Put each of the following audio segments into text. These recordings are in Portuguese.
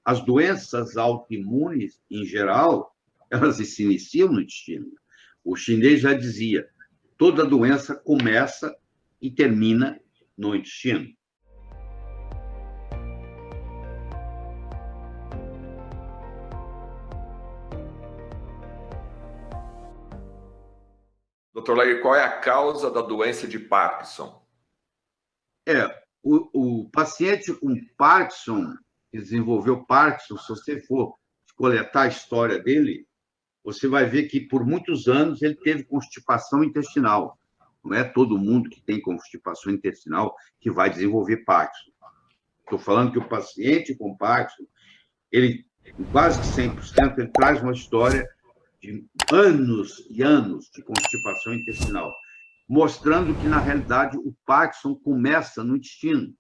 as doenças autoimunes, em geral, elas se iniciam no intestino. O chinês já dizia, toda doença começa e termina no intestino. Doutor Lair, qual é a causa da doença de Parkinson? O paciente com Parkinson, que desenvolveu Parkinson, se você for coletar a história dele, você vai ver que por muitos anos ele teve constipação intestinal. Não é todo mundo que tem constipação intestinal que vai desenvolver Parkinson. Estou falando que o paciente com Parkinson, ele, quase que 100%, ele traz uma história de anos e anos de constipação intestinal, mostrando que, na realidade, o Parkinson começa no intestino.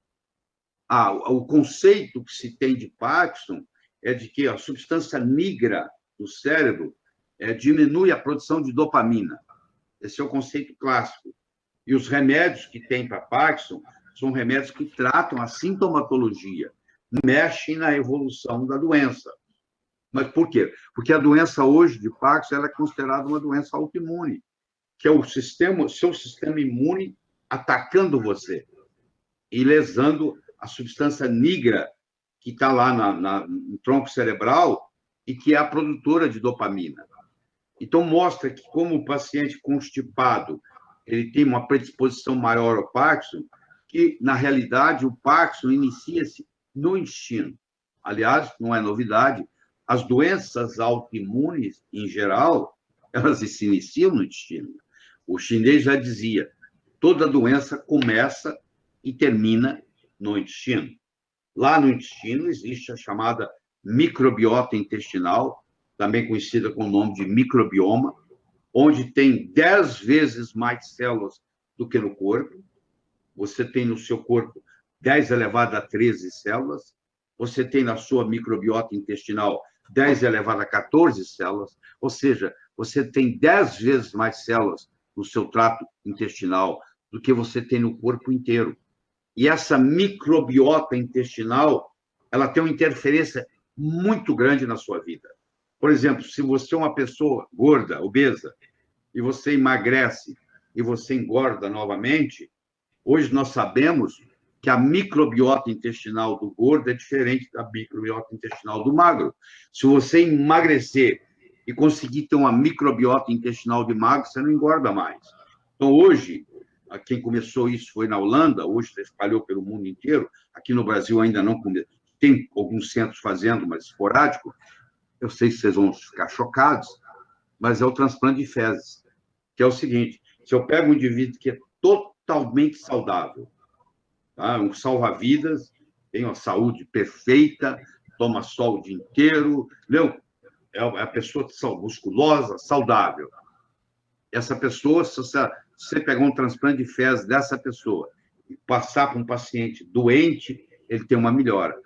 O conceito que se tem de Parkinson é de que a substância negra do cérebro diminui a produção de dopamina. Esse é o conceito clássico. E os remédios que tem para Parkinson são remédios que tratam a sintomatologia, mexem na evolução da doença. Mas por quê? Porque a doença hoje de Parkinson ela é considerada uma doença autoimune, que é o seu sistema imune atacando você e lesando a substância negra que está lá no tronco cerebral e que é a produtora de dopamina. Então, mostra que, como o paciente constipado ele tem uma predisposição maior ao Parkinson, que, na realidade, o Parkinson inicia-se no intestino. Aliás, não é novidade, as doenças autoimunes, em geral, elas se iniciam no intestino. O chinês já dizia, toda doença começa e termina no intestino. Lá no intestino existe a chamada microbiota intestinal, também conhecida com o nome de microbioma, onde tem 10 vezes mais células do que no corpo. Você tem no seu corpo 10 elevado a 13 células. Você tem na sua microbiota intestinal 10 elevado a 14 células. Ou seja, você tem 10 vezes mais células no seu trato intestinal do que você tem no corpo inteiro. E essa microbiota intestinal, ela tem uma interferência muito grande na sua vida. Por exemplo, se você é uma pessoa gorda, obesa, e você emagrece e você engorda novamente, hoje nós sabemos que a microbiota intestinal do gordo é diferente da microbiota intestinal do magro. Se você emagrecer e conseguir ter uma microbiota intestinal de magro, você não engorda mais. Então, hoje, quem começou isso foi na Holanda, hoje se espalhou pelo mundo inteiro, aqui no Brasil ainda não começou, tem alguns centros fazendo, mas esporádico. Eu sei que vocês vão ficar chocados, mas é o transplante de fezes, que é o seguinte, se eu pego um indivíduo que é totalmente saudável, tá? Um salva-vidas, tem uma saúde perfeita, toma sol o dia inteiro, entendeu? É a pessoa musculosa, saudável. Essa pessoa, se você pegar um transplante de fezes dessa pessoa e passar para um paciente doente, ele tem uma melhora.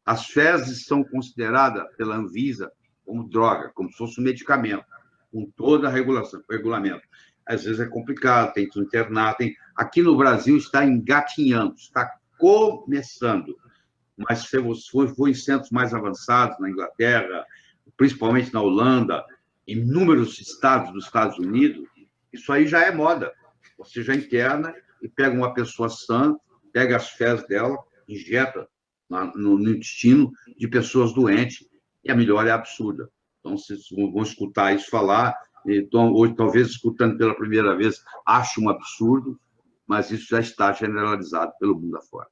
As fezes são consideradas pela Anvisa como droga, como se fosse um medicamento, com toda a regulamento. Às vezes é complicado, tem que internar. Aqui no Brasil está engatinhando, está começando. Mas se você for em centros mais avançados, na Inglaterra, principalmente na Holanda, em inúmeros estados dos Estados Unidos, isso aí já é moda. Você já interna e pega uma pessoa sã, pega as fezes dela, injeta no intestino de pessoas doentes, e a melhora é absurda. Então, vocês vão escutar isso falar, então, hoje, talvez, escutando pela primeira vez, acho um absurdo, mas isso já está generalizado pelo mundo afora.